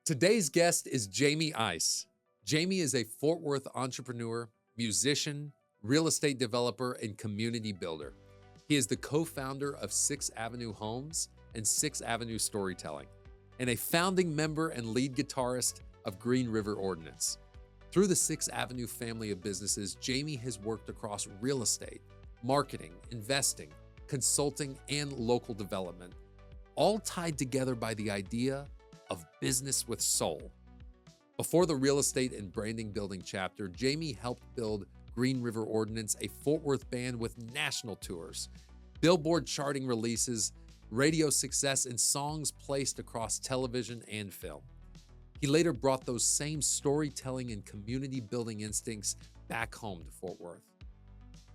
Today's guest is Jamey Ice. Jamey is a Fort Worth entrepreneur, musician, real estate developer, and community builder. He is the co-founder of 6th Avenue Homes and 6th Avenue Storytelling, and a founding member and lead guitarist of Green River Ordinance. Through the 6th Avenue family of businesses, Jamey has worked across real estate, marketing, investing, consulting, and local development, all tied together by the idea of business with soul. Before the real estate and branding building chapter, Jamey helped build Green River Ordinance, a Fort Worth band with national tours, Billboard charting releases, radio success, and songs placed across television and film. He later brought those same storytelling and community building instincts back home to Fort Worth.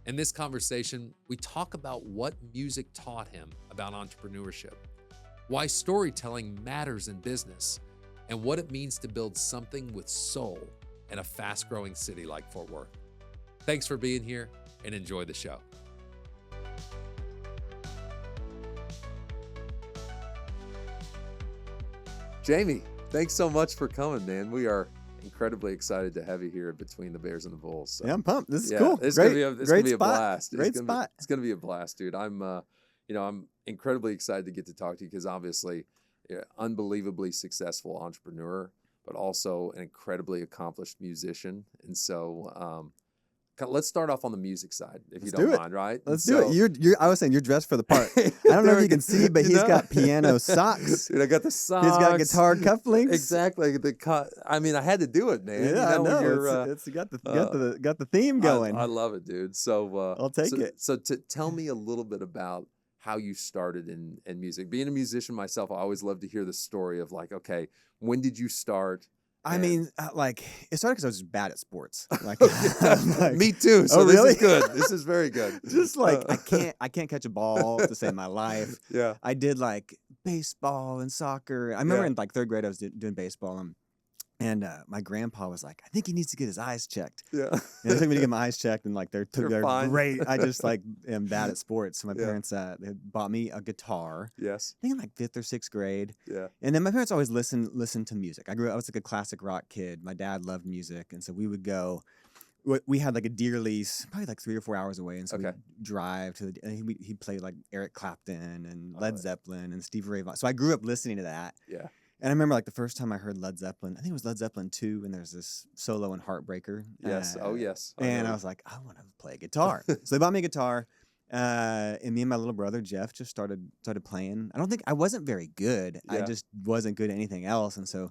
In this conversation, we talk about what music taught him about entrepreneurship, why storytelling matters in business, and what it means to build something with soul in a fast-growing city like Fort Worth. Thanks for being here and enjoy the show. Jamey, thanks so much for coming, man. We are incredibly excited to have you here between the Bears and the Bulls. So. Yeah, I'm pumped. This is cool. It's great, gonna be a spot. blast. Great spot. It's gonna be a blast, dude. I'm incredibly excited to get to talk to you because obviously, unbelievably successful entrepreneur, but also an incredibly accomplished musician. And so, let's start off on the music side, if you don't mind, right? Let's do it. I was saying you're dressed for the part. I don't know if you can see, but he's got piano socks. Dude, I got the socks. He's got guitar cufflinks. Exactly. I mean, I had to do it, man. Yeah, you know, I know. It's got the theme going. I love it, dude. So I'll take it. So tell me a little bit about how you started in music. Being a musician myself, I always love to hear the story of like, okay, when did you start? I mean, it started because I was just bad at sports. Like, me too. So really? This is good. This is very good. Just like I can't catch a ball to save my life. Yeah. I did like baseball and soccer. I remember in like third grade I was doing baseball and my grandpa was like, I think he needs to get his eyes checked. Yeah. And they took me to get my eyes checked, and like they're fine. great. I just like am bad at sports. So my parents they bought me a guitar. Yes. I think in like 5th or 6th grade. Yeah. And then my parents always listened to music. I was like a classic rock kid. My dad loved music, and so we would go. We had like a deer lease, probably like 3 or 4 hours away, and so we'd drive to and he'd play like Eric Clapton and Led Zeppelin and Stevie Ray Vaughan. So I grew up listening to that. Yeah. And I remember like the first time I heard Led Zeppelin, I think it was Led Zeppelin 2, and there's this solo in Heartbreaker. Yes. Yes. And I was like, I want to play guitar. So they bought me a guitar, and me and my little brother Jeff just started playing. I wasn't very good. Yeah. I just wasn't good at anything else, and so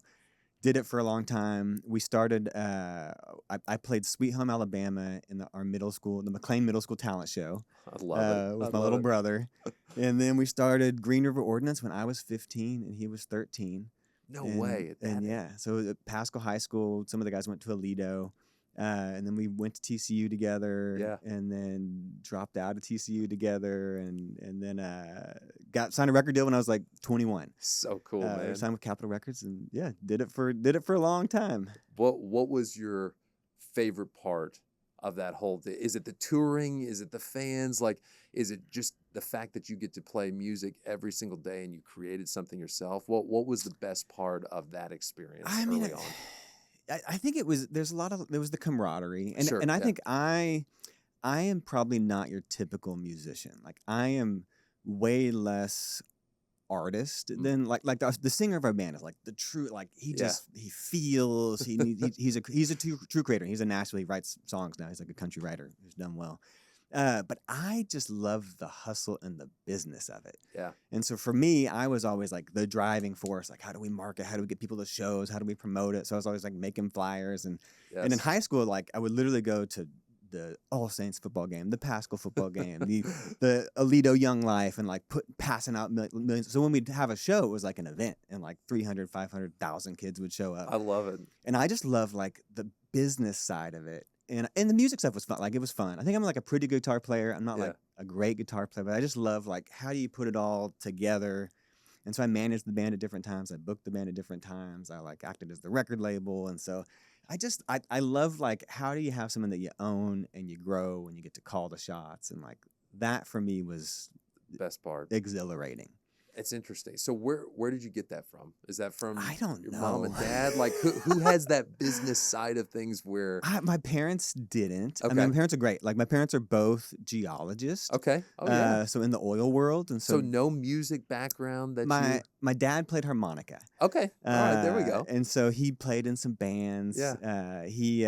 did it for a long time. We started. I played Sweet Home Alabama in our middle school, the McLean Middle School talent show. I love it. With my little brother, and then we started Green River Ordinance when I was 15 and he was 13. No way. So at Pasco High School, some of the guys went to Aledo, and then we went to TCU together. Yeah. And then dropped out of TCU together, and then signed a record deal when I was like 21. So cool, man. Signed with Capitol Records, and did it for a long time. What was your favorite part of that whole thing? Is it the touring? Is it the fans? Like, is it just the fact that you get to play music every single day and you created something yourself? What was the best part of that experience early on? I think there was the camaraderie, and Sure, I think I am probably not your typical musician. Like I am way less artist than like the singer of our band is like the true, like he feels he's a true creator. He's a Nashville. He writes songs now. He's like a country writer who's done well. But I just love the hustle and the business of it. Yeah. And so for me, I was always like the driving force. Like, how do we market? How do we get people to shows? How do we promote it? So I was always like making flyers. And in high school, like I would literally go to the All Saints football game, the Pasco football game, the Aledo Young Life, and like passing out millions. So when we'd have a show, it was like an event, and like 300, 500,000 kids would show up. I love it. And I just love like the business side of it. And the music stuff was fun. Like, it was fun. I think I'm like a pretty good guitar player. I'm not like a great guitar player, but I just love like, how do you put it all together? And so I managed the band at different times. I booked the band at different times. I like acted as the record label. And so I love like, how do you have something that you own and you grow and you get to call the shots? And like that for me was best part. Exhilarating. It's interesting. So where did you get that from? Is that from I don't your know. mom and dad? Like who has that business side of things where My parents didn't. I Okay. mean, my parents are great. Like my parents are both geologists. Okay. Oh yeah. So in the oil world, and So so no music background that you my dad played harmonica. Okay. All right, there we go. And so he played in some bands. Yeah. He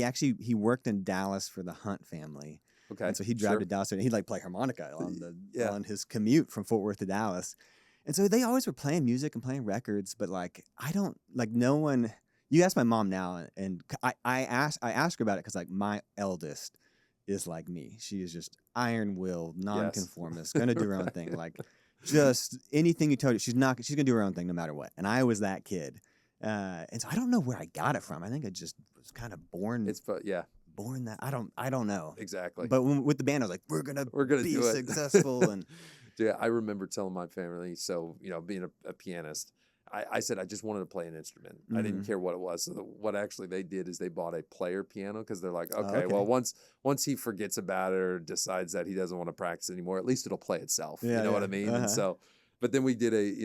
actually worked in Dallas for the Hunt family. Okay. And so he'd drive Sure. to Dallas and he'd like play harmonica on Yeah. on his commute from Fort Worth to Dallas. And so they always were playing music and playing records, but like I don't like no one. You ask my mom now, and I ask her about it because like my eldest is like me. She is just iron-willed, nonconformist, gonna do her own thing. Like just anything you tell her, she's gonna do her own thing no matter what. And I was that kid, and so I don't know where I got it from. I think I just was kind of born. Yeah. Born that I don't know Exactly. But with the band, I was like, we're gonna be do it. successful. And Yeah, I remember telling my family, so, being a pianist, I said I just wanted to play an instrument. I didn't care what it was. So what actually they did is they bought a player piano because they're like, okay, well, once he forgets about it or decides that he doesn't want to practice anymore, at least it'll play itself. Yeah, you know what I mean? Uh-huh. And so, but then we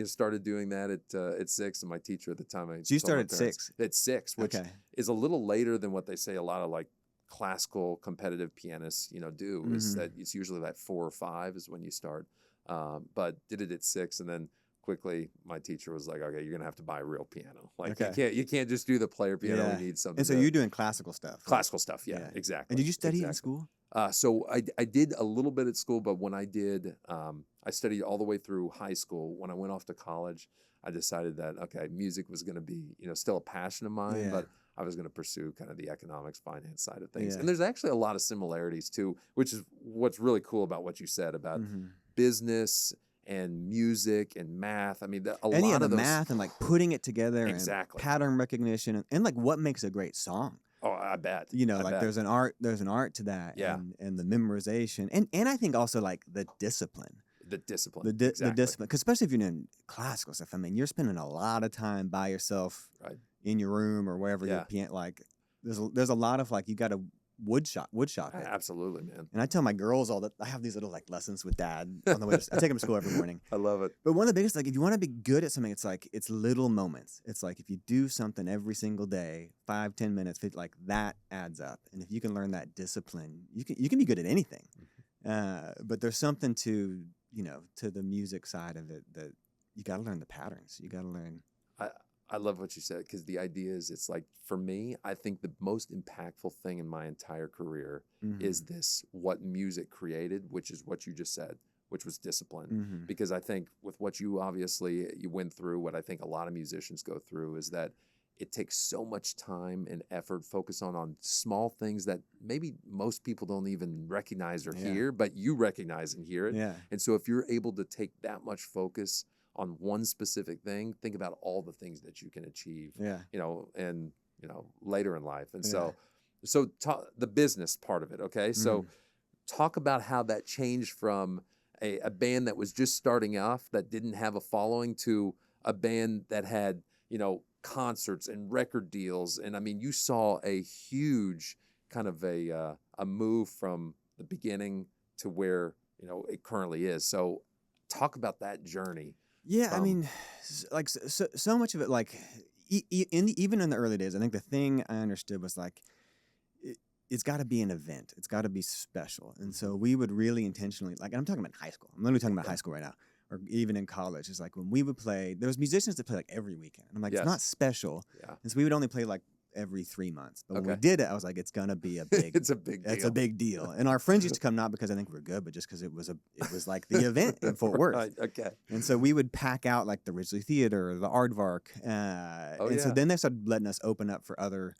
started doing that at 6, and my teacher at the time, So you started at 6? At 6, which is a little later than what they say a lot of like classical competitive pianists, do, is that it's usually like 4 or 5 is when you start. But did it at 6, and then quickly my teacher was like, okay, you're gonna have to buy a real piano. Like you can't just do the player piano. Yeah. We need something. And so you're doing classical stuff. Classical stuff, yeah. Exactly. And did you study in school? So I did a little bit at school, but when I did, I studied all the way through high school. When I went off to college, I decided that, okay, music was going to be, still a passion of mine, but I was going to pursue kind of the economics, finance side of things. Yeah. And there's actually a lot of similarities too, which is what's really cool about what you said about business and music and math. I mean, a lot of those math and like putting it together Exactly. and pattern recognition and like what makes a great song. Oh, I bet. I bet. there's an art to that. Yeah. And the memorization and I think also like the discipline. The discipline. The discipline. Because especially if you're in classical stuff, I mean, you're spending a lot of time by yourself in your room or wherever you're piano. Like there's a lot of like you got to woodshop it. Absolutely, man. And I tell my girls all that I have these little like lessons with dad on the way. I take them to school every morning. I love it. But one of the biggest, like, if you want to be good at something, it's little moments. It's like if you do something every single day, 5-10 minutes, like that adds up. And if you can learn that discipline, you can be good at anything. But there's something to the music side of it that you got to learn the patterns. You got to learn. I love what you said because the idea is it's like for me, I think the most impactful thing in my entire career is what music created, which is what you just said, which was discipline. Because I think with what you went through, what I think a lot of musicians go through is that it takes so much time and effort, focus on small things that maybe most people don't even recognize or hear, but you recognize and hear it. Yeah. And so if you're able to take that much focus on one specific thing, think about all the things that you can achieve, and later in life. And so the business part of it. Okay. So talk about how that changed from a band that was just starting off that didn't have a following to a band that had, concerts and record deals. And I mean, you saw a huge kind of a move from the beginning to where, it currently is. So talk about that journey. Yeah, I mean, like so much of it, like even in the early days, I think the thing I understood was like it's got to be an event, it's got to be special, and so we would really intentionally, like, and I'm talking about high school. I'm literally talking about high school right now, or even in college. It's like when we would play, there was musicians that play like every weekend. And I'm like, it's not special, and so we would only play like every 3 months. But when we did it, I was like, it's gonna be a big. It's a big deal. It's a big deal. And our friends used to come not because I think we're good, but just because it was like the event in Fort Worth. Right, okay. And so we would pack out like the Ridgely Theater, the Aardvark, so then they started letting us open up for other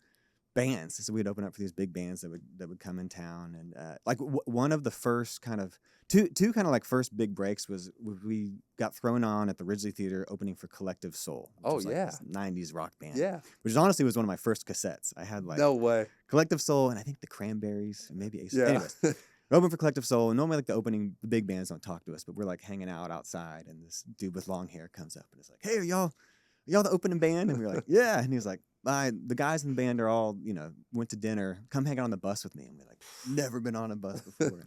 bands. So we'd open up for these big bands that would come in town, and one of the first kind of two kind of like first big breaks was we got thrown on at the Ridgely Theater opening for Collective Soul. Which was like this 90s rock band. Yeah, which honestly was one of my first cassettes. I had like no way Collective Soul and I think the Cranberries and maybe Ace. Yeah. Anyways, we opened for Collective Soul, and normally like the big bands don't talk to us, but we're like hanging out outside, and this dude with long hair comes up and is like, "Hey, are y'all the opening band?" And we were like, "Yeah," and he was like, the guys in the band are all, went to dinner. Come hang out on the bus with me. And we're like, never been on a bus before.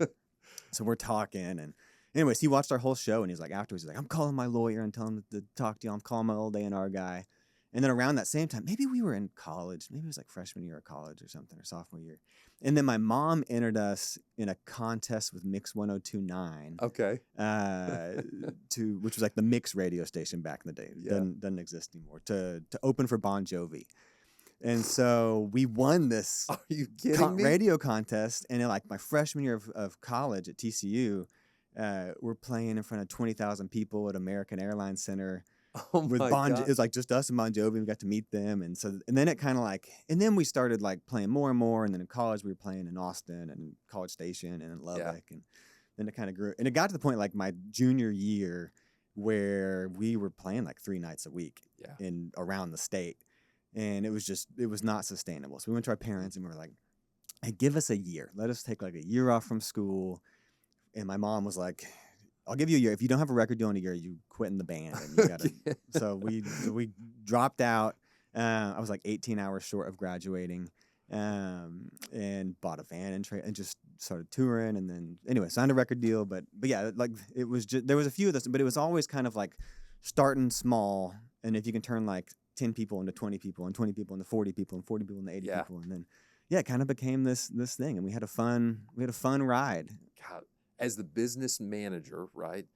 So we're talking, and Anyways, he watched our whole show, and he's like, afterwards, he's like, I'm calling my lawyer and telling him to talk to you. I'm calling my old A&R guy. And then around that same time, maybe we were in college. Maybe it was like freshman year of college or something, or sophomore year. And then my mom entered us in a contest with Mix 102.9. Okay. Which was like the Mix radio station back in the day. Yeah. Doesn't exist anymore. To open for Bon Jovi. And so we won this Are you kidding me? radio contest. And in like my freshman year of college at TCU, we're playing in front of 20,000 people at American Airlines Center. Oh With my Bon, God. it was like just us and Bon Jovi. We got to meet them, and then it kind of like, and then we started like playing more and more. And then in college, we were playing in Austin and College Station and in Lubbock, and then it kind of grew. And it got to the point like my junior year where we were playing like 3 nights a week in around the state, and it was not sustainable. So we went to our parents and we were like, "Hey, give us a year. Let us take like a year off from school." And my mom was like, I'll give you a year. If you don't have a record deal in a year, you quit in the band. And you gotta. So we dropped out. I was like 18 hours short of graduating, and bought a van and just started touring. And then anyway, signed a record deal. But yeah, like it was just, there was a few of this, but it was always kind of like starting small. And if you can turn like 10 people into 20 people, and 20 people into 40 people, and 40 people into 80 people, and then it kind of became this thing. And we had a fun ride. God. As the business manager, right,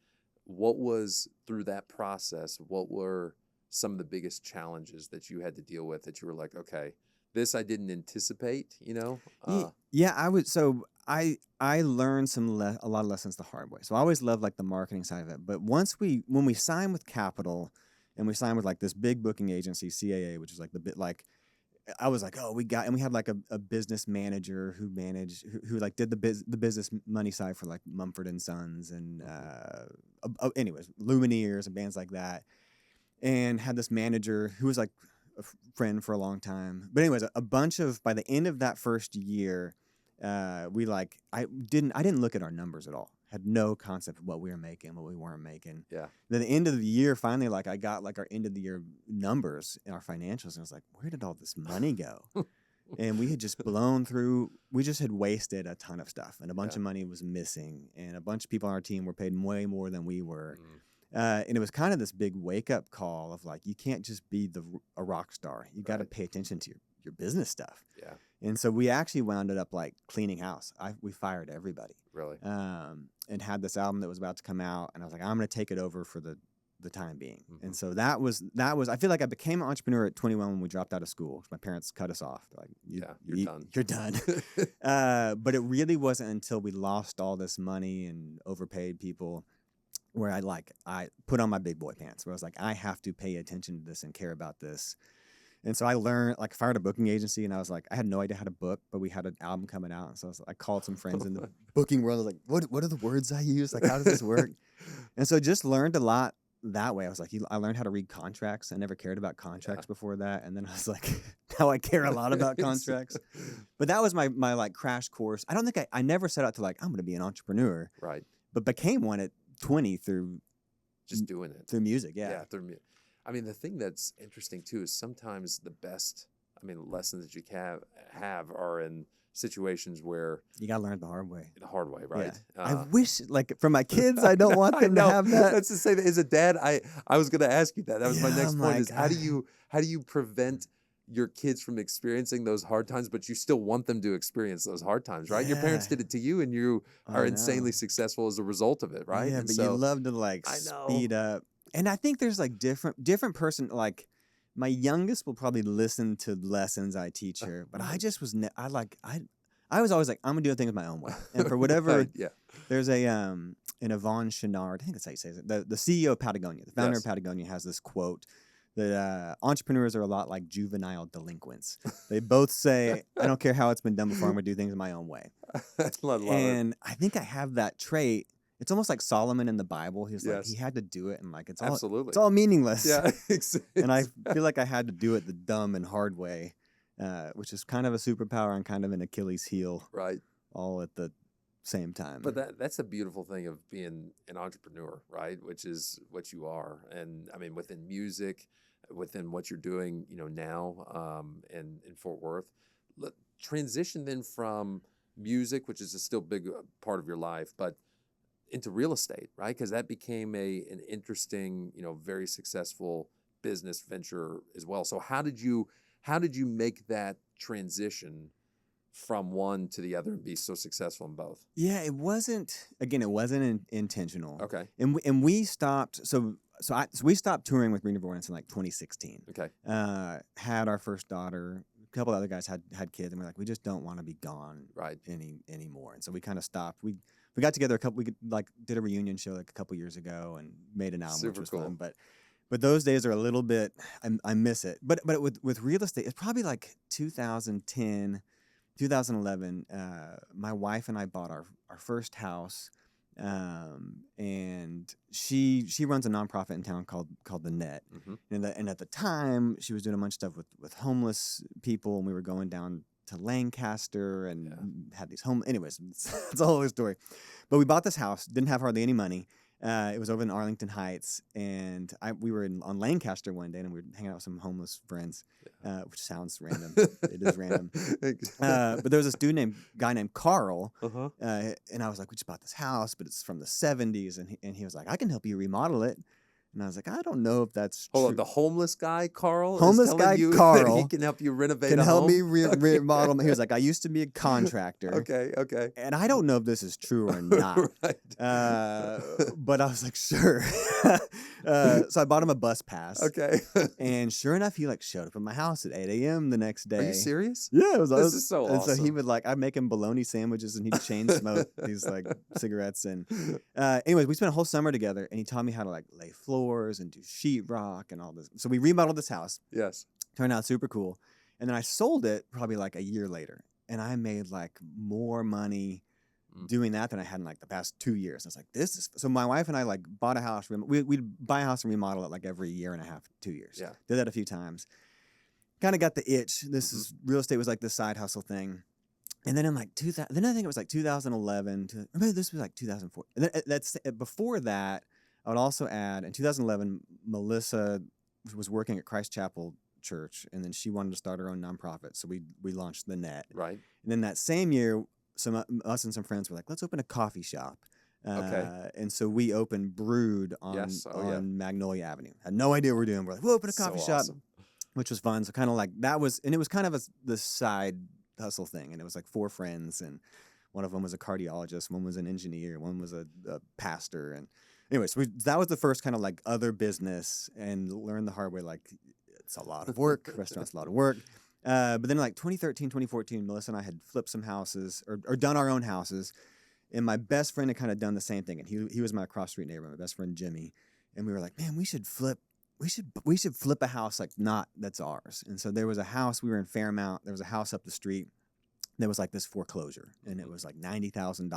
what was through that process, what were some of the biggest challenges that you had to deal with that you were like, okay, this I didn't anticipate, you know? I learned a lot of lessons the hard way. So I always loved like the marketing side of it. But when we signed with Capital and we signed with like this big booking agency, CAA, which is like the bit like, I was like, we had like a business manager who who like did the business money side for like Mumford and Sons and anyways, Lumineers and bands like that, and had this manager who was like a friend for a long time. But anyways, by the end of that first year, I didn't look at our numbers at all. Had no concept of what we were making, what we weren't making. Yeah. Then the end of the year, finally, like I got like our end of the year numbers in our financials, and I was like, where did all this money go? And we had just blown through. We just had wasted a ton of stuff, and a bunch of money was missing, and a bunch of people on our team were paid way more than we were. And it was kind of this big wake up call of like, you can't just be a rock star. You got to pay attention to your business stuff. Yeah. And so we actually wound up like cleaning house. We fired everybody. Really? And had this album that was about to come out, and I was like, I'm going to take it over for the time being. And so that was. I feel like I became an entrepreneur at 21 when we dropped out of school. My parents cut us off. They're like, you're done. But it really wasn't until we lost all this money and overpaid people where I put on my big boy pants, where I was like, I have to pay attention to this and care about this. And so I learned, like, fired a booking agency, and I was like, I had no idea how to book, but we had an album coming out. And so I called some friends in the booking world. I was like, what are the words I use? Like, how does this work? And so just learned a lot that way. I was like, I learned how to read contracts. I never cared about contracts before that. And then I was like, now I care a lot about contracts. But that was my like crash course. I don't think I never set out to like, I'm going to be an entrepreneur. Right. But became one at 20 through just doing it. Through music, through music. I mean, the thing that's interesting, too, is sometimes the best, lessons that you can have are in situations where... You got to learn it the hard way. The hard way, right? Yeah. I wish, like, for my kids, I don't want them to have that. That's to say that as a dad, I was going to ask you that. That was my next point is how do you prevent your kids from experiencing those hard times, but you still want them to experience those hard times, right? Your parents did it to you, and you are insanely successful as a result of it, right? Yeah, but you love to, like, speed up. And I think there's like different person, like my youngest will probably listen to lessons I teach her, but I just was, I was always like, I'm gonna do things my own way. And for whatever, there's an Yvonne Chouinard, I think that's how you say it, the CEO of Patagonia, the founder of Patagonia has this quote that entrepreneurs are a lot like juvenile delinquents. They both say, I don't care how it's been done before, I'm gonna do things my own way. And I think I have that trait. It's almost like Solomon in the Bible. He's like, he had to do it, and like it's all meaningless. Yeah, exactly. And I feel like I had to do it the dumb and hard way, which is kind of a superpower and kind of an Achilles heel, right? All at the same time. But that's a beautiful thing of being an entrepreneur, right? Which is what you are, and I mean within music, within what you're doing, now, in Fort Worth. Transition then from music, which is a still big part of your life, but into real estate, right? Because that became an interesting, very successful business venture as well. So how did you make that transition from one to the other and be so successful in both? Yeah, it wasn't intentional. Okay. And we stopped. So we stopped touring with Green River Ordinance in like 2016. Okay. Had our first daughter. A couple other guys had kids, and we're like, we just don't want to be gone right anymore. And so we kind of stopped. We got together we did a reunion show like a couple years ago and made an album, which was cool. fun. But those days are a little bit. I miss it. But with real estate, it's probably like 2010, 2011. My wife and I bought our first house. And she runs a nonprofit in town called The Net. Mm-hmm. And at the time she was doing a bunch of stuff with homeless people, and we were going down to Lancaster and had these anyways, it's a whole other story. But we bought this house, didn't have hardly any money. It was over in Arlington Heights, and we were on Lancaster one day, and we were hanging out with some homeless friends, which sounds random. It is random. But there was this guy named Carl, and I was like, we just bought this house, but it's from the 70s, and he was like, I can help you remodel it. And I was like, I don't know if that's true. Hold on, the homeless guy, Carl? Homeless guy, Carl. He can help you renovate can a help home? me remodel. He was like, I used to be a contractor. Okay. And I don't know if this is true or not. Right. But I was like, sure. So I bought him a bus pass. Okay. And sure enough, he showed up at my house at 8 a.m. the next day. Are you serious? Yeah, it was. This is so and awesome. So he would I'd make him bologna sandwiches, and he'd chain smoke these cigarettes. And anyways, we spent a whole summer together, and he taught me how to lay floors and do sheetrock and all this. So we remodeled this house. Yes. Turned out super cool. And then I sold it probably a year later, and I made more money doing that than I had in the past 2 years. I was like, this is so. My wife and I bought a house. We'd buy a house and remodel it every year and a half, 2 years. Yeah. Did that a few times. Kind of got the itch. This is real estate was this side hustle thing. And then in 2000, then I think it was 2011 to maybe this was 2004. And then that's before that. I would also add in 2011, Melissa was working at Christ Chapel Church, and then she wanted to start her own nonprofit. So we launched The Net. Right. And then that same year, us and some friends were like, let's open a coffee shop. Okay. And so we opened Brewed on Magnolia Avenue. Had no idea what we were doing. We're like, we'll open a coffee shop, awesome. Which was fun. So kind of that was, and it was kind of the side hustle thing. And it was 4 friends, and one of them was a cardiologist, one was an engineer, one was a pastor. And anyways, that was the first kind of other business, and learned the hard way, it's a lot of work. Restaurant's a lot of work. But then 2013, 2014, Melissa and I had flipped some houses or done our own houses. And my best friend had kind of done the same thing. And he was my cross street neighbor, my best friend, Jamey. And we were like, man, we should flip a house that's ours. And so there was a house, we were in Fairmount. There was a house up the street. There was this foreclosure, and it was $90,000. And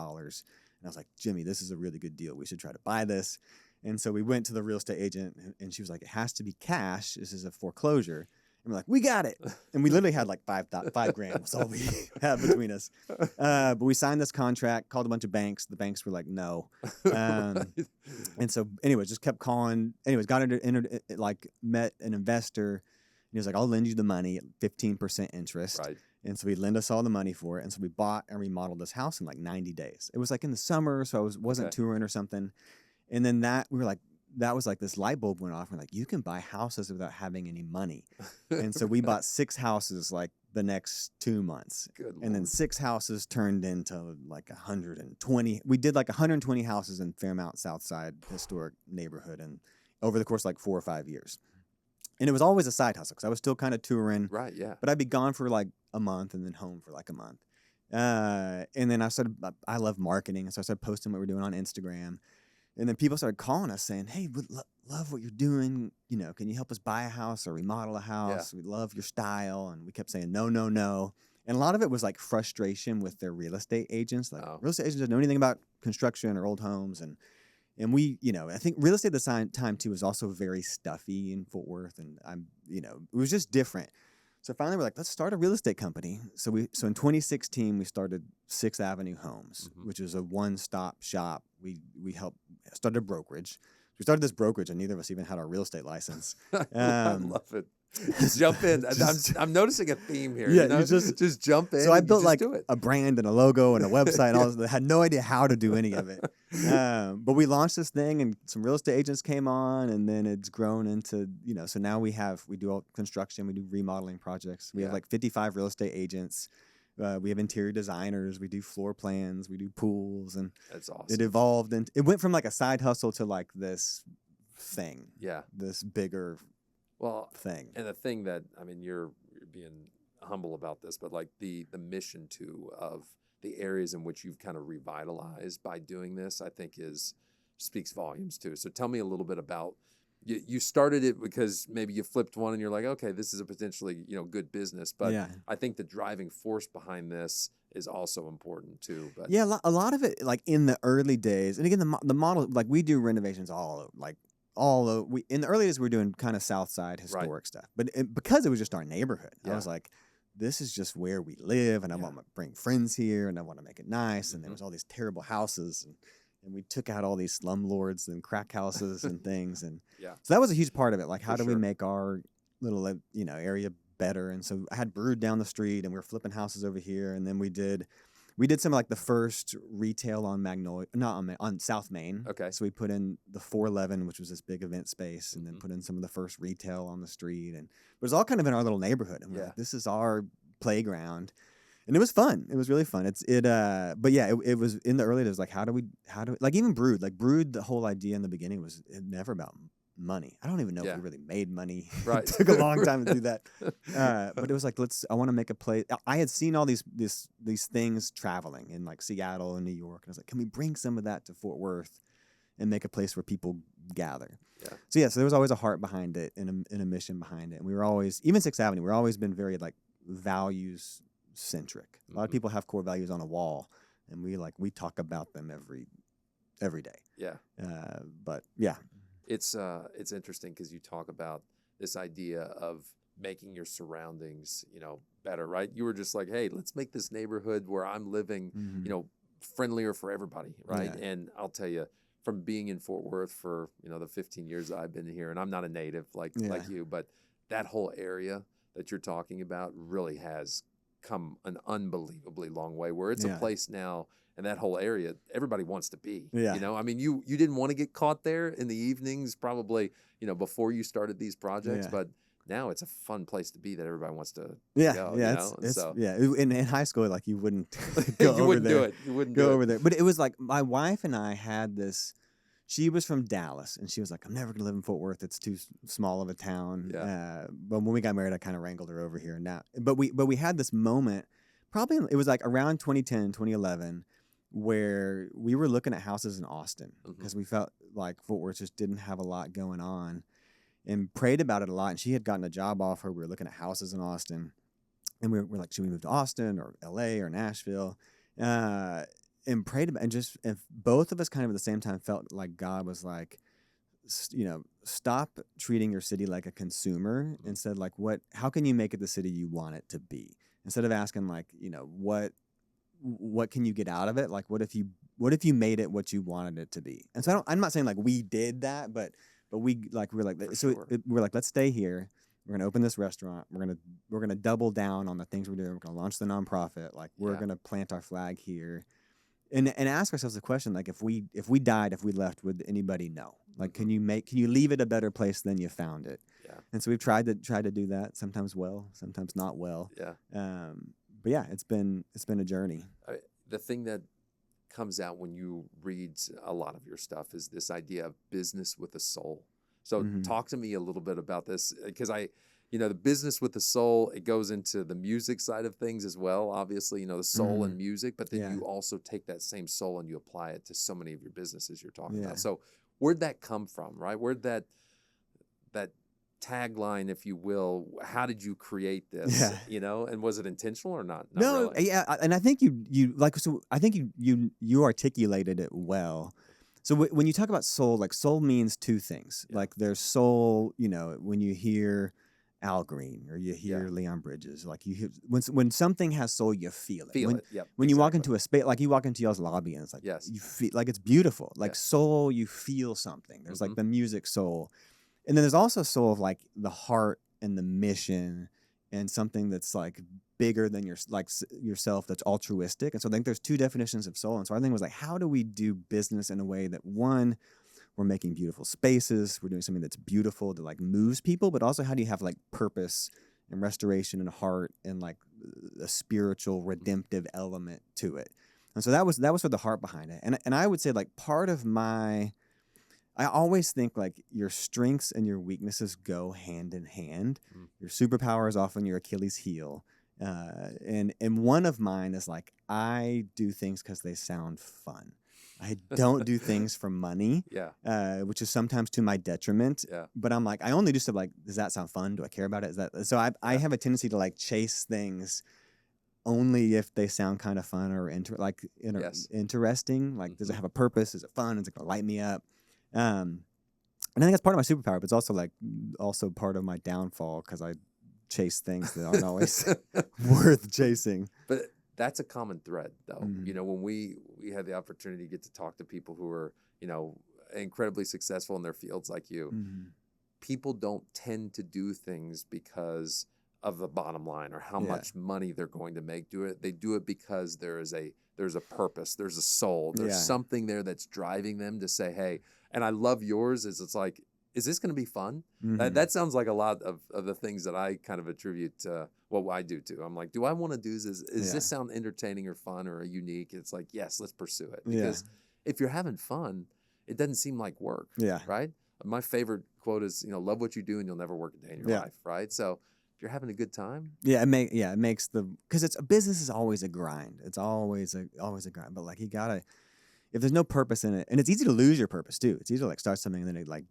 I was like, Jimmy, this is a really good deal. We should try to buy this. And so we went to the real estate agent, and she was like, it has to be cash. This is a foreclosure. And we're like, we got it. And we literally had $5,000 was all we had between us. But we signed this contract, called a bunch of banks. The banks were like, no. And so anyways, just kept calling. Anyways, met an investor. And he was like, I'll lend you the money at 15% interest. Right. And so he'd lend us all the money for it. And so we bought and remodeled this house in 90 days. It was in the summer, so I wasn't touring or something. And then that was this light bulb went off. We're like, you can buy houses without having any money. And so we bought 6 houses the next 2 months. Good and then 6 houses turned into 120. We did 120 houses in Fairmount, Southside historic neighborhood, and over the course of 4 or 5 years. And it was always a side hustle because I was still kind of touring. Right, yeah. But I'd be gone for a month and then home for a month. And then I love marketing. So I started posting what we're doing on Instagram. And then people started calling us saying, hey, we love what you're doing. Can you help us buy a house or remodel a house? Yeah. We love your style. And we kept saying, no, no, no. And a lot of it was frustration with their real estate agents. Real estate agents don't know anything about construction or old homes. And we, I think real estate at the time too was also very stuffy in Fort Worth. And it was just different. So finally we're like, let's start a real estate company. So in 2016, we started 6th Avenue Homes, which is a one-stop shop. We started a brokerage. We started this brokerage, and neither of us even had our real estate license. I love it. Just jump in. I'm noticing a theme here. Yeah, you know? you just jump in. So I and built you just like do it. a brand and a logo and a website and all this. I had no idea how to do any of it. But we launched this thing and some real estate agents came on, and then it's grown into, so now we do all construction, we do remodeling projects. We have like 55 real estate agents. We have interior designers, we do floor plans, we do pools, and that's awesome. It evolved, and it went from like a side hustle to like this thing. Yeah. This bigger thing. And the thing that, I mean, you're being humble about this, but like the mission too of the areas in which you've kind of revitalized by doing this, I think speaks volumes too. So tell me a little bit about, you started it because maybe you flipped one and you're like, okay, this is a potentially, good business. But I think the driving force behind this is also important too. But yeah, a lot of it, like in the early days, and again, the model, like we do renovations all over, like in the early days we were doing kind of Southside historic stuff, but because it was just our neighborhood, I was like, this is just where we live, and I want to bring friends here, and I want to make it nice, and there was all these terrible houses, and we took out all these slumlords and crack houses and things, and so that was a huge part of it. Like, how do we make our little area better? And so I had Brewed down the street, and we were flipping houses over here, and then we did some of like the first retail on Magnolia, not on South Main. Okay. So we put in the 411, which was this big event space, and then put in some of the first retail on the street, and it was all kind of in our little neighborhood. And we're like, this is our playground, and it was fun. It was really fun. But yeah, it was in the early days. Like, how do we like even Brewed? Like Brewed, the whole idea in the beginning was never about money. I don't even know if we really made money. Right. It took a long time to do that. But it was like, I want to make a place. I had seen all these things traveling in like Seattle and New York. And I was like, can we bring some of that to Fort Worth and make a place where people gather? Yeah. So there was always a heart behind it and a mission behind it. And we were always, even 6th Avenue, we've always been very like values centric. A lot of people have core values on a wall, and we talk about them every day. Yeah. But yeah. It's interesting because you talk about this idea of making your surroundings, better, right? You were just like, hey, let's make this neighborhood where I'm living, friendlier for everybody, right? Yeah. And I'll tell you, from being in Fort Worth for, the 15 years that I've been here, and I'm not a native like you, but that whole area that you're talking about really has come an unbelievably long way, where it's a place now. And that whole area, everybody wants to be. Yeah. I mean, you didn't want to get caught there in the evenings, probably, before you started these projects. But now it's a fun place to be that everybody wants to go. Yeah. In high school, like you wouldn't go you over wouldn't there. do it. You wouldn't go do over it. there. But it was like my wife and I had this. She was from Dallas, and she was like, I'm never gonna live in Fort Worth. It's too small of a town. Yeah. But when we got married, I kind of wrangled her over here. Now, but we had this moment. Probably it was like around 2010, 2011. Where we were looking at houses in Austin because we felt like Fort Worth just didn't have a lot going on, and prayed about it a lot. And she had gotten a job offer. We were looking at houses in Austin, and we were like, should we move to Austin or LA or Nashville? And prayed about, and both of us kind of at the same time felt like God was like, stop treating your city like a consumer. Instead, like, how can you make it the city you want it to be? Instead of asking like, what can you get out of it? Like, what if you made it what you wanted it to be? And so I'm not saying like we did that, but we're like, let's stay here. We're going to open this restaurant. We're going to double down on the things we're doing. We're going to launch the nonprofit. Like, we're going to plant our flag here and ask ourselves the question, like, if we died, if we left, would anybody know? Like, can you leave it a better place than you found it? Yeah. And so we've tried to do that, sometimes well, sometimes not well. Yeah. But yeah, it's been a journey. The thing that comes out when you read a lot of your stuff is this idea of business with a soul. So talk to me a little bit about this, because the business with the soul, it goes into the music side of things as well. Obviously, the soul and music, but then you also take that same soul and you apply it to so many of your businesses you're talking about. So where'd that come from, right? Where'd that tagline, if you will, how did you create this? And was it intentional or not? No, really. And I think you like, so I think you articulated it well. So when you talk about soul, like, soul means two things. Like, there's soul, when you hear Al Green or you hear Leon Bridges, like, you hear, when something has soul, you feel it. When you walk into a space, like you walk into y'all's lobby and it's like, you feel like it's beautiful. Like, soul, you feel something. There's like the music soul. And then there's also soul of like the heart and the mission and something that's like bigger than yourself, that's altruistic. And so I think there's two definitions of soul. And so I think it was like, how do we do business in a way that, one, we're making beautiful spaces, we're doing something that's beautiful that like moves people, but also how do you have like purpose and restoration and heart and like a spiritual redemptive element to it. And so that was sort of the heart behind it. And I would say like part of I always think like your strengths and your weaknesses go hand in hand. Your superpower is often your Achilles heel. And one of mine is like, I do things because they sound fun. I don't do things for money, which is sometimes to my detriment. Yeah. But I'm like, I only do stuff like, does that sound fun? Do I care about it? So I have a tendency to like chase things only if they sound kind of fun or interesting. Like, does it have a purpose? Is it fun? Is it going to light me up? And I think that's part of my superpower, but it's also part of my downfall because I chase things that aren't always worth chasing. But that's a common thread, though. You know, when we had the opportunity to get to talk to people who are, you know, incredibly successful in their fields like you, people don't tend to do things because of the bottom line or how much money they're going to make do it. They do it because there's a purpose, there's a soul, there's something there that's driving them to say, hey, and I love yours is it's like, is this going to be fun? That sounds like a lot of the things that I kind of attribute to what I do to. I'm like, do I want to do this? Is this sound entertaining or fun or unique? It's like, yes, let's pursue it. Because if you're having fun, it doesn't seem like work, right? My favorite quote is, you know, love what you do and you'll never work a day in your life, right? So if you're having a good time. It makes because it's a business is always a grind. It's always a grind. But like you gotta, if there's no purpose in it, and it's easy to lose your purpose too. It's easy to like start something and then it like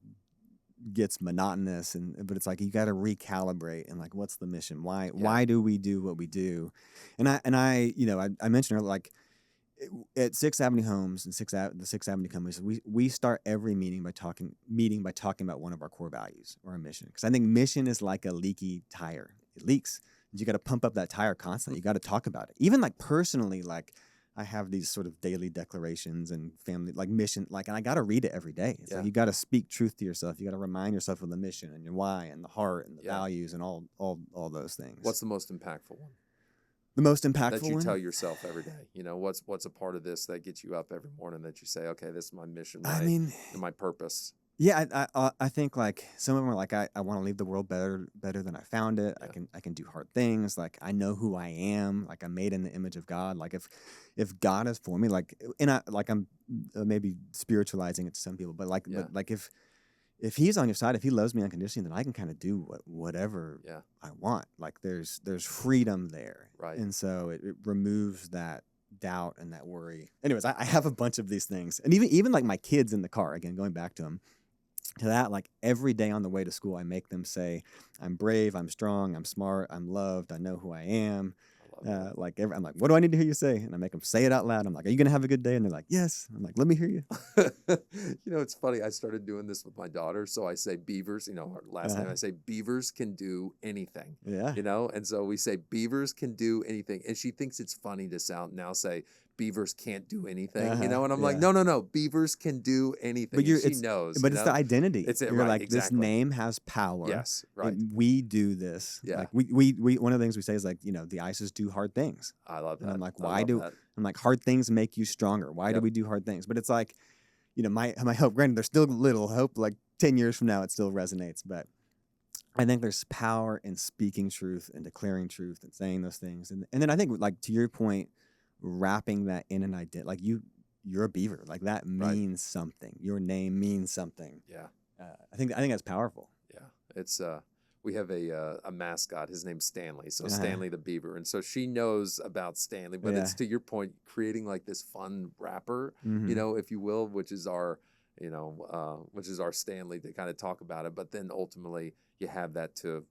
gets monotonous but it's like you got to recalibrate and like what's the mission? Why do we do what we do? And I you know I mentioned earlier, like at 6th Avenue Homes and the 6th Avenue companies, we start every meeting by talking about one of our core values or our mission, because I think mission is like a leaky tire. It leaks. You got to pump up that tire constantly. You got to talk about it. Even like personally, like I have these sort of daily declarations and family like mission, like, and I got to read it every day. It's like you got to speak truth to yourself. You got to remind yourself of the mission and your why and the heart and the values and all those things. What's the most impactful one? The most impactful that you one? Tell yourself every day. You know, what's a part of this that gets you up every morning that you say, okay, this is my mission, my purpose. Yeah, I think like some of them are like I want to leave the world better than I found it. Yeah. I can do hard things. Like I know who I am. Like I'm made in the image of God. Like if God is for me, like I'm maybe spiritualizing it to some people, but but if He's on your side, if He loves me unconditionally, then I can kind of do whatever I want. Like there's freedom there, right? And so it removes that doubt and that worry. Anyways, I have a bunch of these things, and even like my kids in the car. Again, going back to them. To that, like every day on the way to school, I make them say, I'm brave, I'm strong, I'm smart, I'm loved, I know who I am. I'm like, what do I need to hear you say? And I make them say it out loud. I'm like, are you going to have a good day? And they're like, yes. I'm like, let me hear you. You know, it's funny. I started doing this with my daughter. So I say beavers, you know, her last name, I say beavers can do anything. Yeah. You know, and so we say beavers can do anything. And she thinks it's funny to say beavers can't do anything, you know? And I'm like, no, beavers can do anything. But she knows. But it's the identity. You're right, like, exactly. This name has power. Yes, right. We do this. Yeah. Like we one of the things we say is like, you know, the ISIS do hard things. I love that. And I'm like, I'm like, hard things make you stronger. Why do we do hard things? But it's like, you know, my hope, granted, there's still little hope, like 10 years from now, it still resonates. But I think there's power in speaking truth and declaring truth and saying those things. And then I think, like, to your point, wrapping that in an identity, like you're a beaver, like that means something. Your name means something. Yeah. I think that's powerful. Yeah. It's, we have a mascot. His name's Stanley. So Stanley the Beaver. And so she knows about Stanley, but it's to your point, creating like this fun wrapper, you know, if you will, which is our Stanley to kind of talk about it. But then ultimately you have that to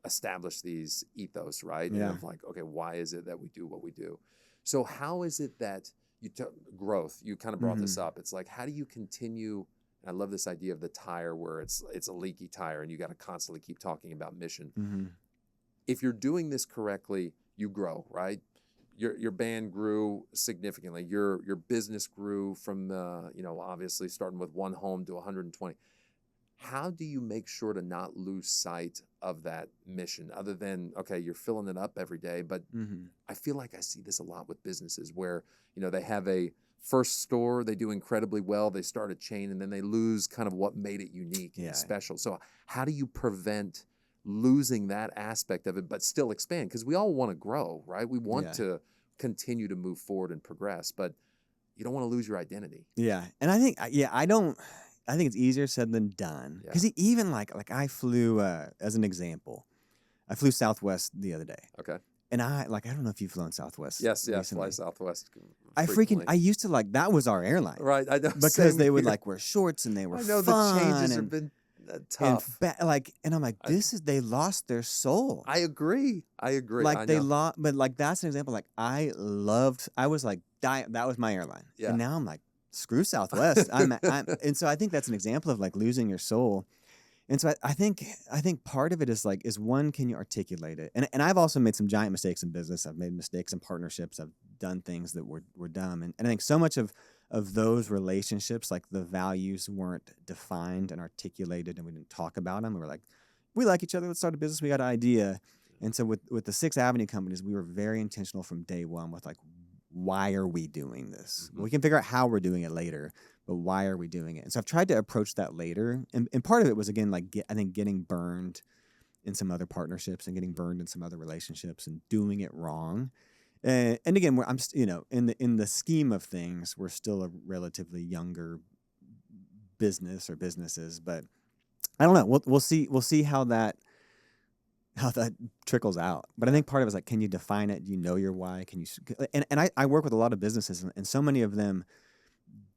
establish these ethos, right? Yeah. And of like, okay, why is it that we do what we do? So how is it that growth, you kind of brought this up. It's like, how do you continue? I love this idea of the tire where it's a leaky tire and you got to constantly keep talking about mission. If you're doing this correctly, you grow, right? Your band grew significantly. Your business grew from, you know, obviously starting with one home to 120. how do you make sure to not lose sight of that mission other than, okay, you're filling it up every day, but I feel like I see this a lot with businesses where, they have a first store, they do incredibly well, they start a chain, and then they lose kind of what made it unique and special. So how do you prevent losing that aspect of it, but still expand? Because we all want to grow, right? We want to continue to move forward and progress, but you don't want to lose your identity. Yeah. And I think, I think it's easier said than done. Because even like I flew, as an example, I flew Southwest the other day. Okay. And I don't know if you've flown Southwest. Yes, fly Southwest. I used to that was our airline. Right, I know. Because they would wear shorts and they were fun. I know the changes have been tough. And I'm like, they lost their soul. I agree. But that's an example. I was that was my airline. Yeah. And now I'm like, screw Southwest. And so I think that's an example of losing your soul. And so I think part of it is one, can you articulate it? And I've also made some giant mistakes in business. I've made mistakes in partnerships. I've done things that were dumb. And I think so much of those relationships, the values weren't defined and articulated, and we didn't talk about them. We were like, we like each other. Let's start a business. We got an idea. And so with the 6 Avenue companies, we were very intentional from day one with why are we doing this? We can figure out how we're doing it later, but why are we doing it? And so I've tried to approach that later. And part of it was, again, I think getting burned in some other partnerships and getting burned in some other relationships and doing it wrong. And again, I'm in the scheme of things, we're still a relatively younger business or businesses, but I don't know. We'll see how that trickles out. But I think part of it is can you define it? Do you know your why? Can you? And I work with a lot of businesses, and so many of them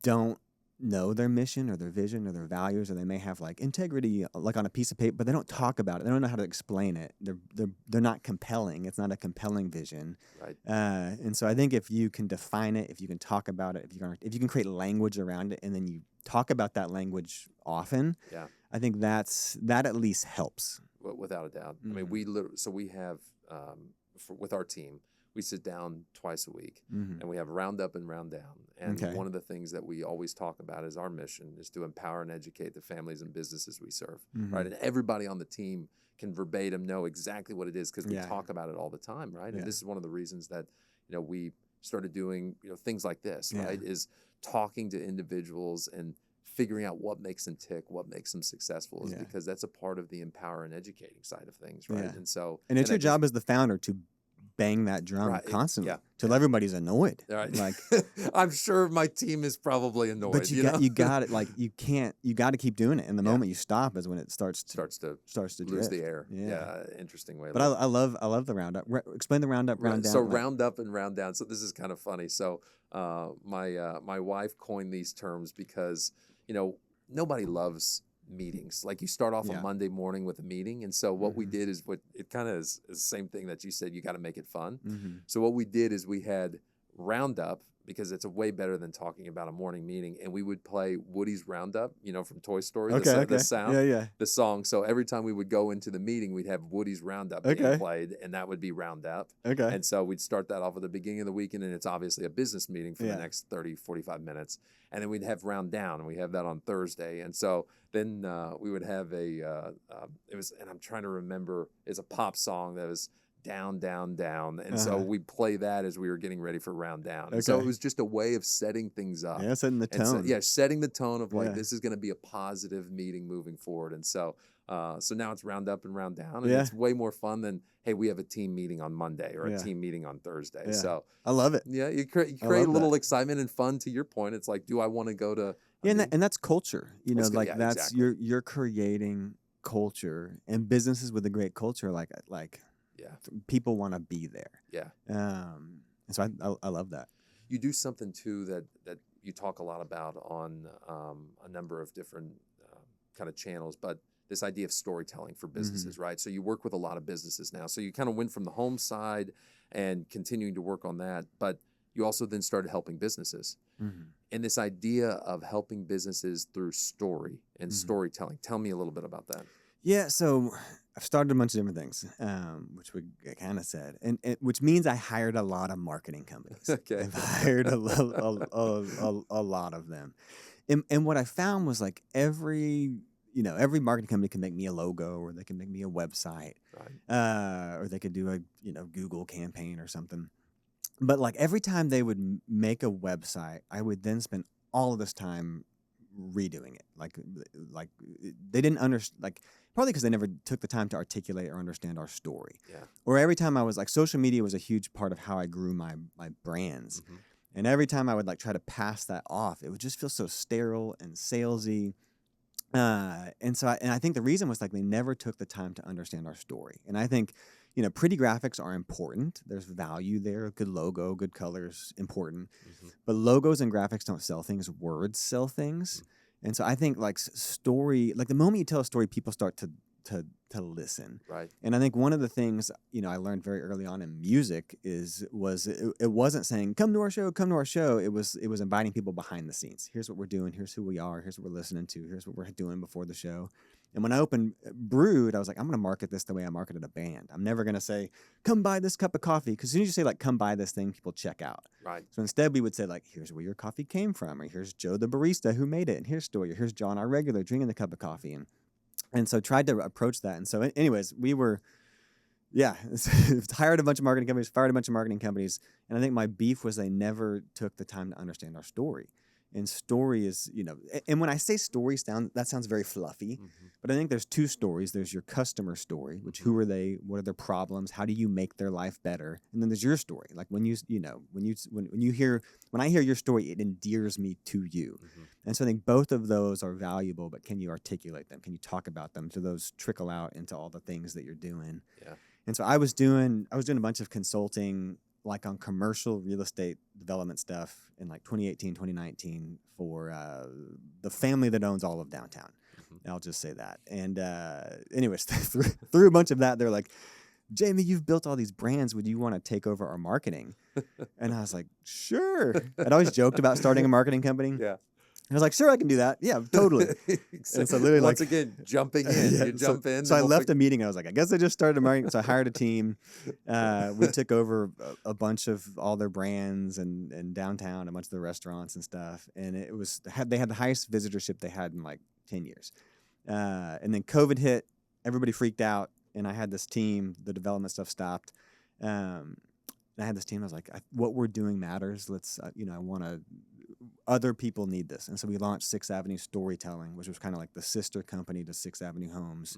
don't know their mission or their vision or their values, or they may have integrity on a piece of paper, but they don't talk about it. They don't know how to explain it. They're not compelling. It's not a compelling vision. Right. And so I think if you can define it, if you can talk about it, if you can create language around it, and then you talk about that language often, I think that at least helps. Without a doubt. I mean, we have with our team, we sit down twice a week, and we have Roundup and Rounddown. And one of the things that we always talk about is our mission is to empower and educate the families and businesses we serve, right? And everybody on the team can verbatim know exactly what it is because we talk about it all the time, right? And this is one of the reasons that we started doing things like this, right? Is talking to individuals and figuring out what makes them tick, what makes them successful, is because that's a part of the empower and educating side of things, right? And it's your job as the founder to bang that drum constantly till everybody's annoyed. Right. I'm sure my team is probably annoyed. But you got it. You got to keep doing it. And the moment you stop is when it starts to lose drift. the air. Interesting way. But I love the Roundup. Explain the Roundup, Rounddown. So Roundup and Rounddown. So this is kind of funny. So my wife coined these terms because nobody loves meetings. You start off on Monday morning with a meeting. And so what we did is it kind of is the same thing that you said, you got to make it fun. So what we did is we had Roundup, because it's a way better than talking about a morning meeting. And we would play Woody's Roundup, from Toy Story, the sound, the song. So every time we would go into the meeting, we'd have Woody's Roundup being played, and that would be Roundup. And so we'd start that off at the beginning of the weekend, and it's obviously a business meeting for the next 30, 45 minutes. And then we'd have Rounddown, and we have that on Thursday. And so then we would have and I'm trying to remember, it's a pop song that was down, down, down. And so we play that as we were getting ready for Rounddown. And so it was just a way of setting things up. Yeah, setting the tone. So, setting the tone of this is going to be a positive meeting moving forward. And so now it's Roundup and Rounddown. And it's way more fun than, hey, we have a team meeting on Monday or a team meeting on Thursday. Yeah. So I love it. Yeah, you create a little excitement and fun. To your point, it's do I want to go to... and that's culture. That's exactly. You're creating culture, and businesses with a great culture, people want to be there. Yeah. And so I love that. You do something too that you talk a lot about on a number of different kind of channels, but this idea of storytelling for businesses, right? So you work with a lot of businesses now. So you kind of went from the home side and continuing to work on that, but you also then started helping businesses. And this idea of helping businesses through story and storytelling. Tell me a little bit about that. Yeah, so I've started a bunch of different things, which we kind of said, and which means I hired a lot of marketing companies. Okay. I've hired a lot of them, and what I found was every every marketing company can make me a logo, or they can make me a website, or they could do a Google campaign or something. But like every time they would make a website, I would then spend all of this time redoing it. Like they didn't understand, like probably because they never took the time to articulate or understand our story. Yeah. Or every time I was like, social media was a huge part of how I grew my brands. Mm-hmm. And every time I would like try to pass that off, it would just feel so sterile and salesy. And I think the reason was like they never took the time to understand our story. And I think, pretty graphics are important. There's value there. Good logo, good colors, important. Mm-hmm. But logos and graphics don't sell things. Words sell things. Mm-hmm. And so I think like story, like the moment you tell a story, people start to listen. Right. And I think one of the things, I learned very early on in music it wasn't saying, come to our show. It was inviting people behind the scenes. Here's what we're doing. Here's who we are. Here's what we're listening to. Here's what we're doing before the show. And when I opened Brewed, I was like, I'm going to market this the way I marketed a band. I'm never going to say, come buy this cup of coffee. Because as soon as you say like, come buy this thing, people check out. Right. So instead we would say like, here's where your coffee came from. Or here's Joe the barista who made it. And here's Story. Or here's John, our regular, drinking the cup of coffee. And so tried to approach that. And so anyways, we were, hired a bunch of marketing companies, fired a bunch of marketing companies. And I think my beef was they never took the time to understand our story. And story is, and when I say story, that sounds very fluffy. Mm-hmm. But I think there's two stories. There's your customer story, which who are they? What are their problems? How do you make their life better? And then there's your story. Like when I hear your story, it endears me to you. Mm-hmm. And so I think both of those are valuable, but can you articulate them? Can you talk about them? Do those trickle out into all the things that you're doing? Yeah. And so I was doing a bunch of consulting, like on commercial real estate development stuff in like 2018, 2019 for the family that owns all of downtown. Mm-hmm. I'll just say that. And anyways, through a bunch of that, they're like, Jamey, you've built all these brands. Would you want to take over our marketing? And I was like, sure. I'd always joked about starting a marketing company. Yeah. I was like, sure, I can do that. Yeah, totally. Exactly. And so literally, once again, jumping in. You jump in. So I left a meeting. I was like, I guess I just started a marketing. So I hired a team. We took over a bunch of all their brands and downtown, a bunch of the restaurants and stuff. And they had the highest visitorship they had in like 10 years. And then COVID hit. Everybody freaked out. And I had this team. The development stuff stopped. And I had this team. I was like, what we're doing matters. Let's, I want to. Other people need this. And so we launched 6th Avenue Storytelling, which was kind of like the sister company to 6th Avenue Homes,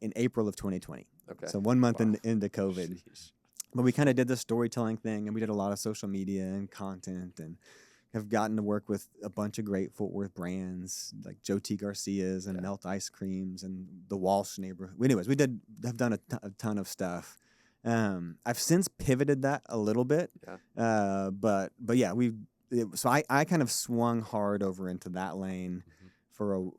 in April of 2020. Okay. So 1 month into COVID. Jeez. But we kind of did the storytelling thing, and we did a lot of social media and content, and have gotten to work with a bunch of great Fort Worth brands like Joe T. Garcia's and Melt Ice Creams and the Walsh neighborhood. Anyways, we have done a ton of stuff. I've since pivoted that a little bit. Yeah. But yeah, so I kind of swung hard over into that lane for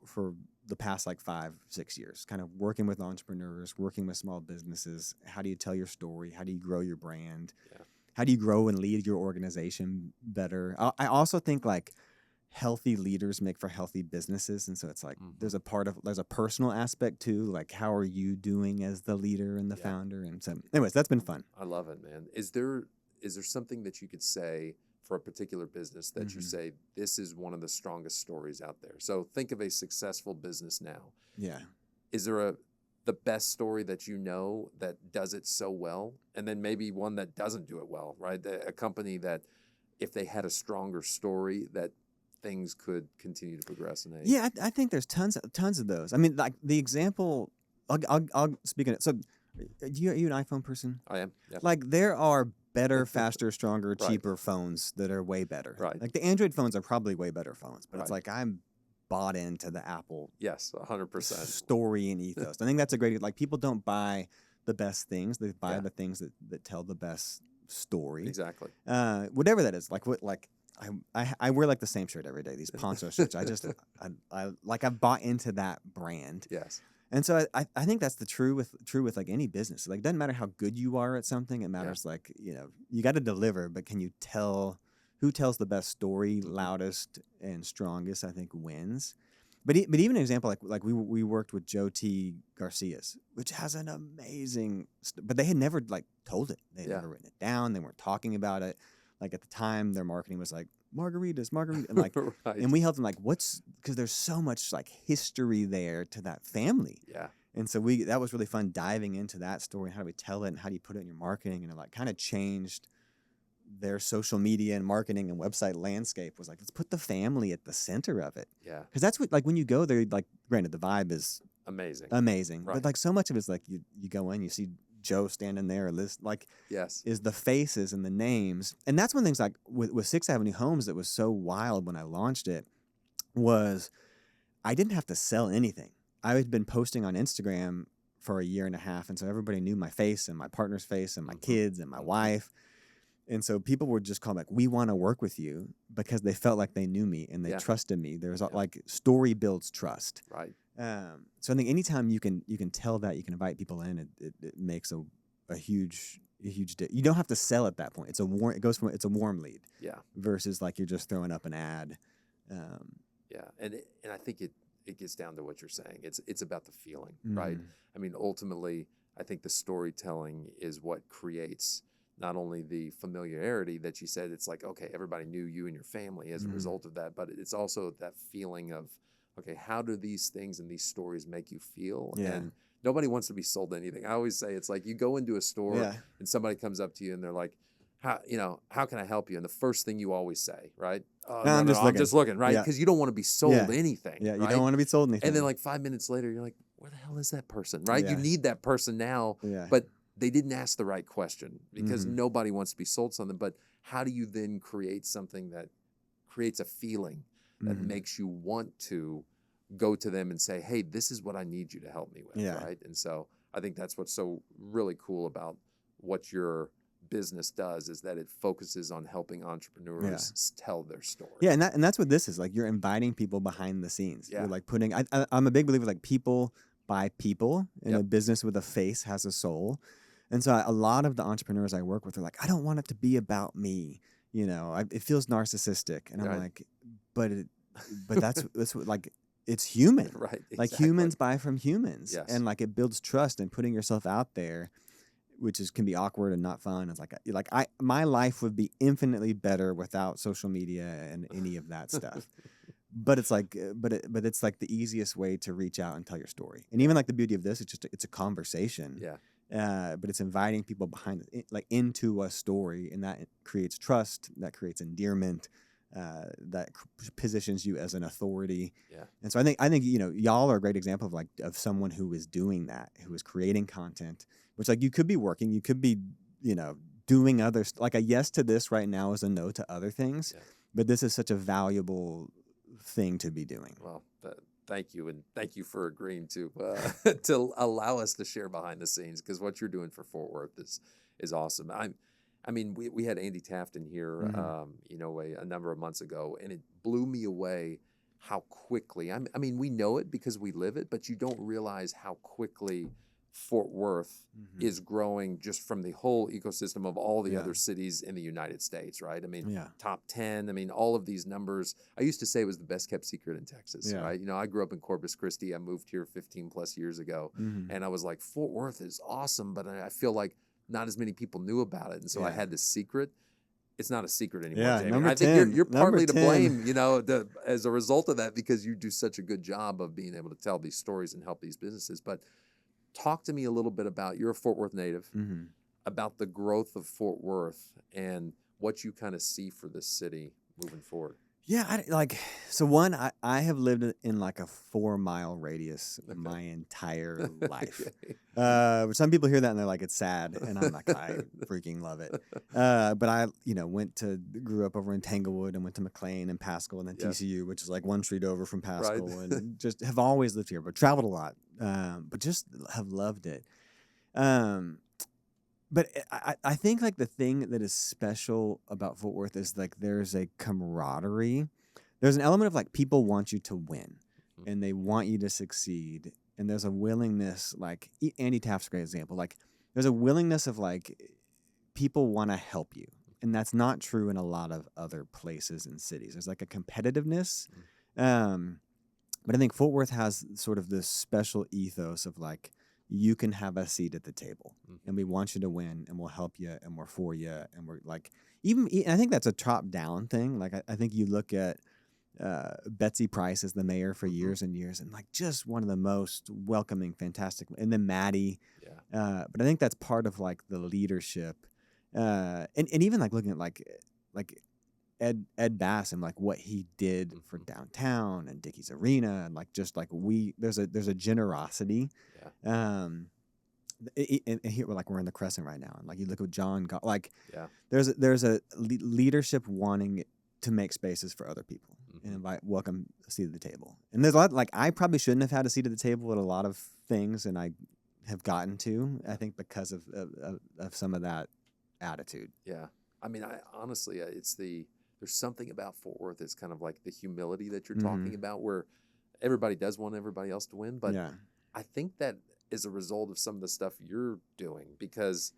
the past like 5-6 years, kind of working with entrepreneurs, working with small businesses. How do you tell your story? How do you grow your brand? Yeah. How do you grow and lead your organization better? I also think like healthy leaders make for healthy businesses. And so it's like there's a personal aspect too, like how are you doing as the leader and the founder? And so anyways, that's been fun. I love it, man. Is there something that you could say for a particular business that you say, this is one of the strongest stories out there? So think of a successful business now. Yeah. Is there the best story that that does it so well? And then maybe one that doesn't do it well, right? A company that if they had a stronger story that things could continue to progress in age. Yeah, I think there's tons of those. I mean, like the example, I'll speak on it. So are you an iPhone person? I am. Yeah. Like there are better, faster, stronger, cheaper phones that are way better. Right. Like the Android phones are probably way better phones, but it's like I'm bought into the Apple. Yes, 100%. Story and ethos. I think that's a great, like people don't buy the best things. They buy the things that tell the best story. Exactly. Whatever that is. I wear like the same shirt every day, these Poncho shirts. I've bought into that brand. Yes. And so I think that's true with like any business. Like, it doesn't matter how good you are at something. It matters like, you got to deliver, but can you who tells the best story loudest and strongest, I think wins. But even an example, like we worked with Joe T. Garcia's, which has an amazing, but they had never like told it. They had never written it down. They weren't talking about it. Like at the time, their marketing was like, margaritas, and like, Right. and we help them like, because there's so much like history there to that family. Yeah. And so that was really fun diving into that story. How do we tell it and how do you put it in your marketing? And it like kind of changed their social media and marketing and website landscape. Was like, let's put the family at the center of it. Yeah. Because that's what, like when you go there, like granted the vibe is Amazing. Right. But like so much of it's like you go in, you see Joe standing there, or Liz, like Yes. is the faces and the names. And that's one of the things like with Sixth Avenue Homes that was so wild when I launched it was I didn't have to sell anything. I had been posting on Instagram for a year and a half, and so everybody knew my face and my partner's face and my kids and my wife. And so people would just call me like, we want to work with you, because they felt like they knew me and they trusted me. There's like story builds trust. Right. So I think anytime you can tell that, you can invite people in, it makes a huge you don't have to sell at that point. It's a warm lead. Yeah. Versus like you're just throwing up an ad. Yeah. And I think it gets down to what you're saying. It's about the feeling, right? I mean, ultimately, I think the storytelling is what creates not only the familiarity that you said, it's like, okay, everybody knew you and your family as a result of that, but it's also that feeling of, okay, how do these things and these stories make you feel? Yeah. And nobody wants to be sold anything. I always say it's like you go into a store and somebody comes up to you and they're like, how can I help you? And the first thing you always say, right? I'm just looking, right? Because you don't want to be sold anything. Yeah, you right? don't want to be sold anything. And then like 5 minutes later, you're like, where the hell is that person, right? You need that person now, Yeah. but they didn't ask the right question, because nobody wants to be sold something. But how do you then create something that creates a feeling that makes you want to go to them and say, hey, this is what I need you to help me with, right? And so I think that's what's so really cool about what your business does, is that it focuses on helping entrepreneurs tell their story. Yeah, and that's what this is. Like, you're inviting people behind the scenes. Yeah. You're like putting I'm a big believer, like, people buy people, and a business with a face has a soul. And so a lot of the entrepreneurs I work with are like, I don't want it to be about me. You know, it feels narcissistic. And I'm like, but that's what, like, it's human. Right. Exactly. Like, humans buy from humans. Yes. And like, it builds trust, and putting yourself out there, which can be awkward and not fun. It's like my life would be infinitely better without social media and any of that stuff. But it's like, but it's like the easiest way to reach out and tell your story. And even like the beauty of this, it's a conversation. Yeah. But it's inviting people into a story, and that creates trust, that creates endearment, that positions you as an authority. Yeah. And so I think y'all are a great example of someone who is doing that, who is creating content, which like you could be working, you could be doing other like a yes to this right now is a no to other things, but this is such a valuable thing to be doing. Well, thank you, and thank you for agreeing to to allow us to share behind the scenes, because what you're doing for Fort Worth is awesome. I mean, we had Andy Taft in here, a number of months ago, and it blew me away how quickly. I mean, we know it because we live it, but you don't realize how quickly Fort Worth is growing just from the whole ecosystem of all the other cities in the United States, right? I mean, top 10. I mean, all of these numbers. I used to say it was the best kept secret in Texas, right? I grew up in Corpus Christi. I moved here 15 plus years ago, and I was like, Fort Worth is awesome, but I feel like not as many people knew about it, and so I had this secret. It's not a secret anymore, Jamey. Number I 10, think you're partly to 10. blame, as a result of that, because you do such a good job of being able to tell these stories and help these businesses. But talk to me a little bit about, you're a Fort Worth native, about the growth of Fort Worth and what you kind of see for this city moving forward. Yeah, I have lived in like a 4-mile radius my entire life. But some people hear that and they're like, it's sad. And I'm like, I freaking love it. But I, grew up over in Tanglewood and went to McLean and Pascal and then TCU, which is like one street over from Pascal, and just have always lived here, but traveled a lot. But just have loved it. But I think like the thing that is special about Fort Worth is like there's a camaraderie. There's an element of like people want you to win and they want you to succeed. And there's a willingness, like Andy Taft's a great example. Like there's a willingness of like people want to help you. And that's not true in a lot of other places and cities. There's like a competitiveness. But I think Fort Worth has sort of this special ethos of like you can have a seat at the table, Mm-hmm. and we want you to win, and we'll help you, and we're for you, and we're like I think that's a top down thing. Like I think you look at Betsy Price as the mayor for Mm-hmm. years and years, and like just one of the most welcoming, fantastic, and then Maddie. Yeah. But I think that's part of like the leadership, and even like looking at like Ed Bass and like what he did for downtown and Dickies Arena, and like just like there's a generosity. Yeah. And here we're in the Crescent right now, and like you look at John, like Yeah. there's a leadership wanting to make spaces for other people and welcome a seat at the table. And there's a lot, like I probably shouldn't have had a seat at the table at a lot of things, and I have gotten to, I think, because of some of that attitude. Yeah. I mean, I honestly, there's something about Fort Worth. It's kind of like the humility that you're talking about, where everybody does want everybody else to win. But I think that is a result of some of the stuff you're doing, because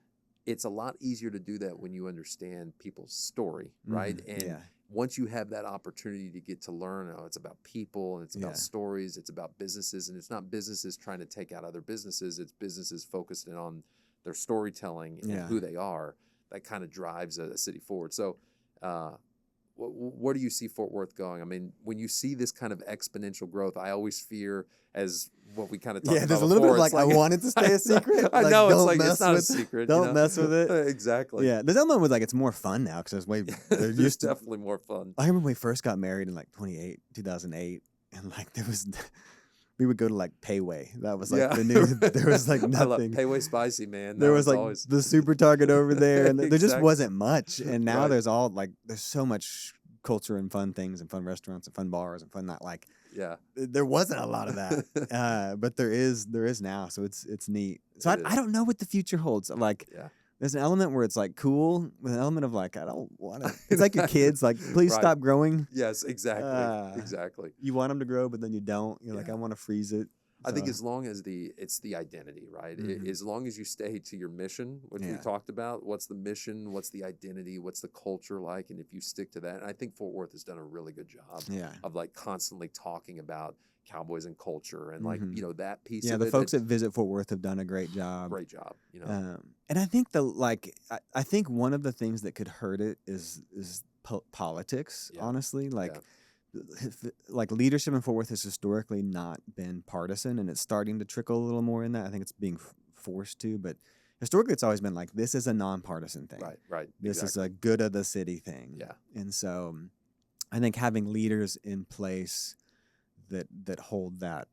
it's a lot easier to do that when you understand people's story, right? And once you have that opportunity to get to learn, it's about people, and it's about stories, it's about businesses, and it's not businesses trying to take out other businesses, it's businesses focused in on their storytelling and who they are. That kind of drives a city forward. So where do you see Fort Worth going? I mean, when you see this kind of exponential growth, I always fear, as what we kind of talked about there's a before, little bit like I want it to stay a secret. I like, know, it's don't like, mess it's not with, a secret. Don't mess with it. Exactly. Yeah, there's element with like it's more fun now, because there's There's definitely more fun. I remember when we first got married in like 2008, and like we would go to like Payway. That was like the new. There was like nothing. I love Payway Spicy, man. There was like always the Super Target over there, and there just wasn't much. And now Right. there's so much culture and fun things and fun restaurants and fun bars and fun like there wasn't a lot of that, but there is now. So it's neat. So I don't know what the future holds. Like there's an element where it's like cool, with an element of like I don't want to. It's like your kids, like please stop growing. Yes, exactly, exactly. You want them to grow, but then you don't. You're like I want to freeze it. I think as long as it's the identity, right? As long as you stay to your mission, which we talked about, what's the mission, what's the identity, what's the culture like, and if you stick to that, and I think Fort Worth has done a really good job of like constantly talking about cowboys and culture and like that piece of it. The folks that visit Fort Worth have done a great job. Great job, and I think I think one of the things that could hurt it is politics. Honestly, like leadership in Fort Worth has historically not been partisan, and it's starting to trickle a little more in that. I think it's being forced to, but historically it's always been like this is a nonpartisan thing. Right. This is a good of the city thing. Yeah. And so I think having leaders in place that hold that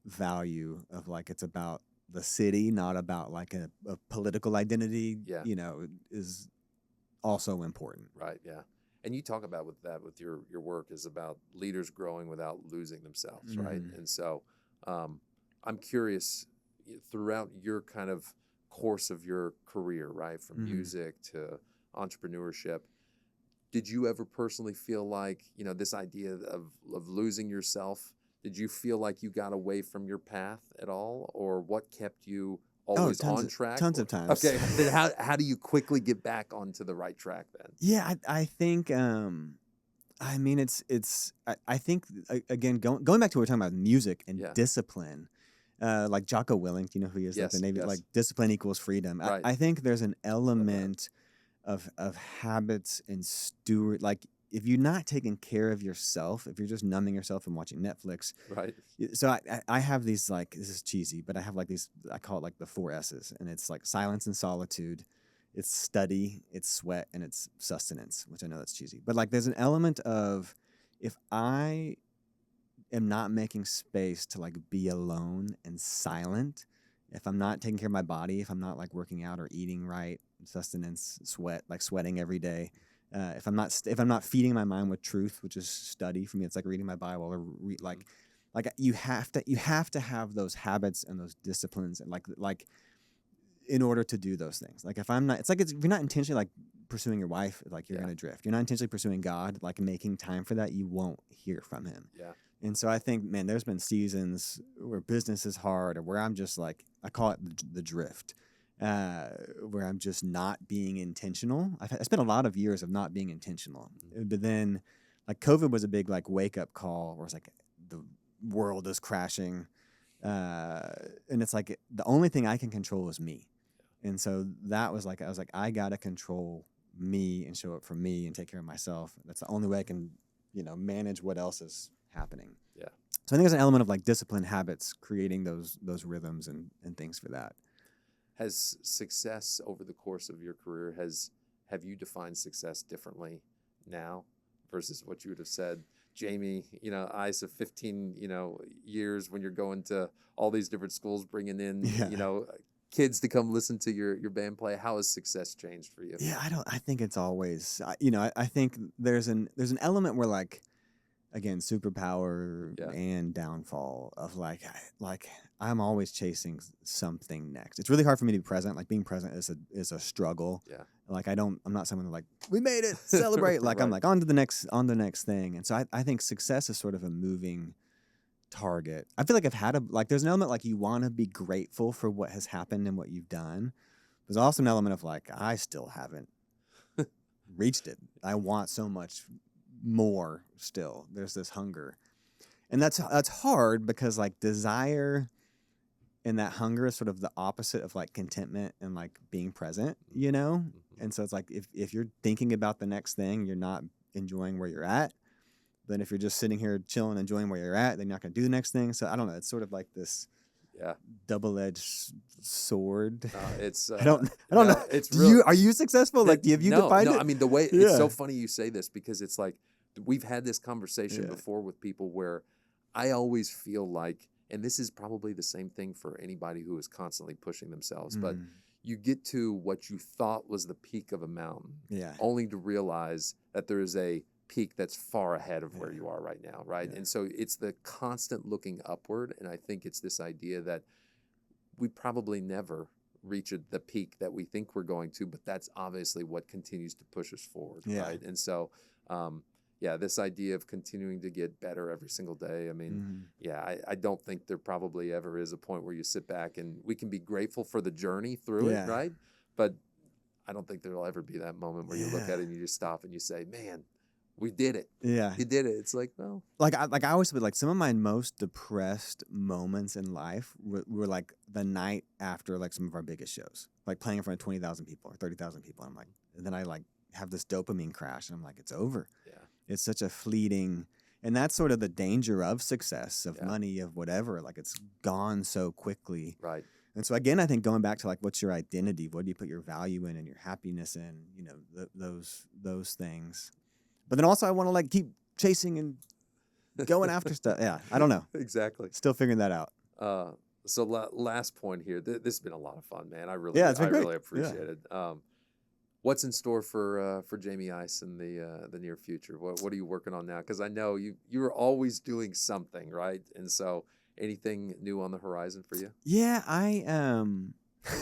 value of like it's about the city, not about like a political identity, is also important. Right, yeah. And you talk about with your work is about leaders growing without losing themselves, right? And so I'm curious, throughout your kind of course of your career, right, from music to entrepreneurship, did you ever personally feel like, this idea of losing yourself, did you feel like you got away from your path at all? Or what kept you always on track? Tons of times. Okay. Then how do you quickly get back onto the right track then? Yeah, I think I mean I think again going back to what we're talking about music and discipline. Like Jocko Willink, you know who he is? Yes, like the Navy, like discipline equals freedom. Right. I think there's an element of habits and like if you're not taking care of yourself, if you're just numbing yourself and watching Netflix. Right. So I have these like, this is cheesy, but I have like these, I call it like the 4 S's, and it's like silence and solitude, it's study, it's sweat, and it's sustenance, which I know that's cheesy. But like there's an element of if I am not making space to like be alone and silent, if I'm not taking care of my body, if I'm not like working out or eating right, sustenance, sweating every day, if I'm not feeding my mind with truth, which is study for me, it's like reading my Bible or like you have to have those habits and those disciplines and like in order to do those things. Like if I'm not, if you're not intentionally like pursuing your wife, like you're gonna drift. You're not intentionally pursuing God, like making time for that, you won't hear from Him. Yeah. And so I think, man, there's been seasons where business is hard, or where I'm just like, I call it the drift. Where I'm just not being intentional. I spent a lot of years of not being intentional, but then like COVID was a big like wake up call where it's like the world is crashing. And it's like the only thing I can control is me. And so that was like, I was like, I got to control me and show up for me and take care of myself. That's the only way I can, manage what else is happening. Yeah. So I think there's an element of like discipline habits, creating those rhythms and things for that. Has success over the course of your career, have you defined success differently now versus what you would have said, Jamey, eyes of 15, years when you're going to all these different schools, bringing in, kids to come listen to your band play? How has success changed for you? Yeah, I think it's always, I think there's an element where like, again, superpower and downfall of like I'm always chasing something next. It's really hard for me to be present. Like being present is a struggle. Yeah. Like I'm not someone like, we made it, celebrate. Like right. I'm like on to the next thing. And so I think success is sort of a moving target. I feel like I've had there's an element like you want to be grateful for what has happened and what you've done. There's also an element of like, I still haven't reached it. I want so much more still. There's this hunger. And that's hard because like desire and that hunger is sort of the opposite of like contentment and like being present, Mm-hmm. And so it's like if you're thinking about the next thing, you're not enjoying where you're at. Then if you're just sitting here chilling, enjoying where you're at, then you're not going to do the next thing. So I don't know. It's sort of like this double-edged sword. It's I don't know. It's are you successful? Like, have you defined it? No, I mean, the way it's so funny you say this because it's like we've had this conversation before with people where I always feel like, and this is probably the same thing for anybody who is constantly pushing themselves, but you get to what you thought was the peak of a mountain, only to realize that there is a peak that's far ahead of where you are right now, right? And so it's the constant looking upward, and I think it's this idea that we probably never reach the peak that we think we're going to, but that's obviously what continues to push us forward, right? And so, this idea of continuing to get better every single day, I mean, I don't think there probably ever is a point where you sit back and we can be grateful for the journey through it, right? But I don't think there will ever be that moment where you look at it and you just stop and you say, man, we did it. Yeah. You did it. It's like, no. Like I always feel like some of my most depressed moments in life were like the night after like some of our biggest shows, like playing in front of 20,000 people or 30,000 people. I'm like, and then I like have this dopamine crash and I'm like, it's over. Yeah. It's such a fleeting, and that's sort of the danger of success, of money, of whatever. Like it's gone so quickly. Right. And so again, I think going back to like, what's your identity? What do you put your value in and your happiness in? Those things. But then also I want to like keep chasing and going after stuff. Yeah, I don't know. Exactly. Still figuring that out. So last point here. This has been a lot of fun, man. I really really appreciate it. What's in store for Jamey Ice in the near future? What are you working on now? Because I know you're always doing something, right? And so anything new on the horizon for you? Yeah,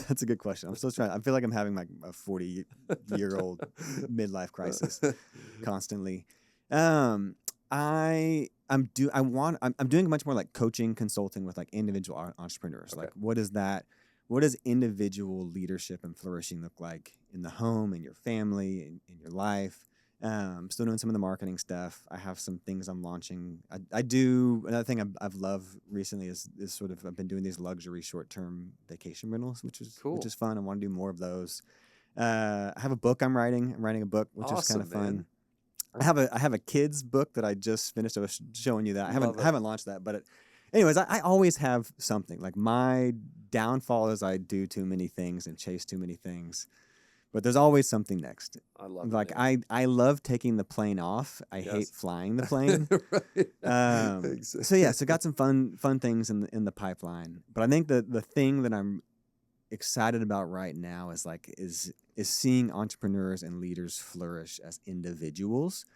that's a good question. I'm still trying. I feel like I'm having like a 40-year-old midlife crisis constantly. I'm doing much more like coaching, consulting with like individual entrepreneurs. Okay. Like what does individual leadership and flourishing look like in the home, in your family, in your life? Still doing some of the marketing stuff. I have some things I'm launching. I do another thing I've loved recently is sort of I've been doing these luxury short-term vacation rentals, which is cool. Which is fun. I want to do more of those. I have a book I'm writing. I'm writing a book, which is kind of fun. I have a kids book that I just finished. I was showing you that. I haven't launched that, but anyways, I always have something. Like my downfall is I do too many things and chase too many things. But there's always something next. I love it. Like I love taking the plane off. I hate flying the plane. Right. Exactly. So got some fun things in the pipeline. But I think the thing that I'm excited about right now is seeing entrepreneurs and leaders flourish as individuals.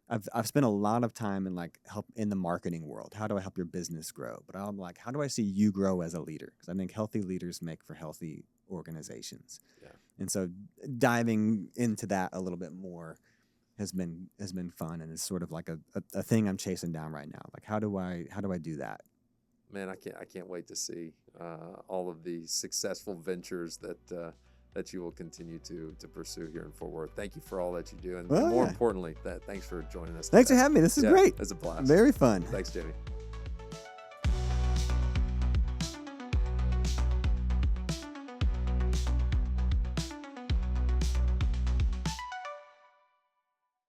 I've spent a lot of time in help in the marketing world. How do I help your business grow? But I'm like, how do I see you grow as a leader? Because I think healthy leaders make for healthy organizations. Yeah. And so diving into that a little bit more has been fun, and it's sort of like a thing I'm chasing down right now. Like how do I do that? Man, I can't wait to see all of the successful ventures that you will continue to pursue here in Fort Worth. Thank you for all that you do, and more importantly, thanks for joining us. Thanks for having me. This is great. It's a blast. Very fun. Thanks, Jamey.